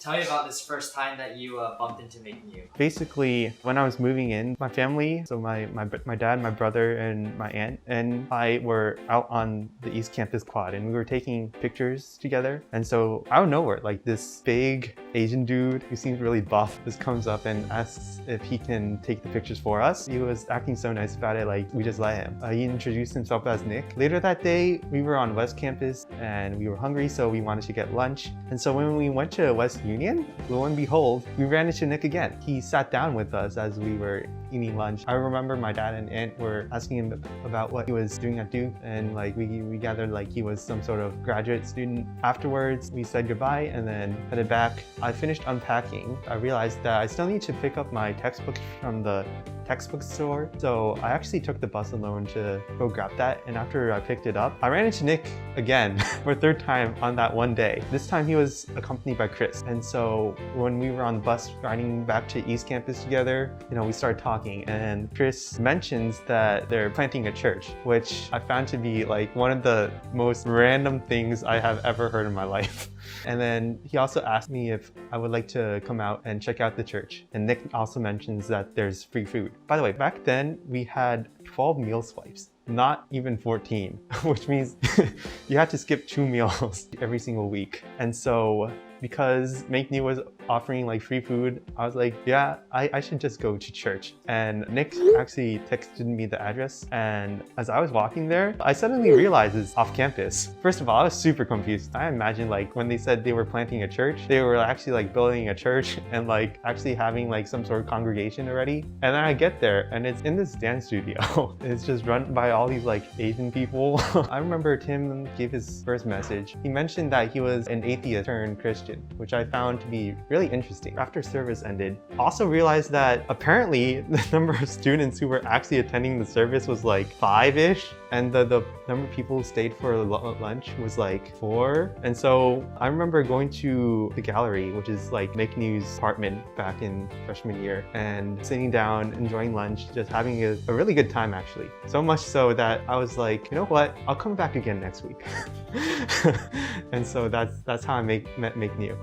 Tell me about this first time that you bumped into makenew. Basically, when I was moving in, my family, so my dad, my brother, and my aunt, and I were out on the East Campus quad, and we were taking pictures together. And so out of nowhere, like this big Asian dude who seems really buff just comes up and asks if he can take the pictures for us. He was acting so nice about it, like we just let him. He introduced himself as Nick. Later that day, we were on West Campus and we were hungry, so we wanted to get lunch. And so when we went to West Union, lo and behold, we ran into Nick again. He sat down with us as we were eating lunch. I remember my dad and aunt were asking him about what he was doing at Duke, and like we gathered like he was some sort of graduate student. Afterwards, we said goodbye and then headed back. I finished unpacking. I realized that I still need to pick up my textbooks from the textbook store. So I actually took the bus alone to go grab that. And after I picked it up, I ran into Nick again for a third time on that one day. This time he was accompanied by Chris. And so when we were on the bus riding back to East Campus together, we started talking, and Chris mentions that they're planting a church, which I found to be like one of the most random things I have ever heard in my life. And then he also asked me if I would like to come out and check out the church. And Nick also mentions that there's free food. By the way, back then we had 12 meal swipes, not even 14, which means you had to skip 2 meals every single week. And so because makenew was offering like free food, I was like, yeah, I should just go to church. And Nick actually texted me the address, and as I was walking there, I suddenly realized it's off campus. First of all, I was super confused. I imagined like when they said they were planting a church, they were actually like building a church and like actually having like some sort of congregation already. And then I get there and it's in this dance studio. It's just run by all these like Asian people. I remember Tim gave his first message. He mentioned that he was an atheist turned Christian, which I found to be really interesting. After service ended, also realized that apparently the number of students who were actually attending the service was like 5-ish, and the number of people who stayed for lunch was like 4. And so I remember going to the gallery, which is like makenew's apartment back in freshman year, and sitting down, enjoying lunch, just having a really good time actually. So much so that I was like, you know what, I'll come back again next week. And so that's how I met makenew.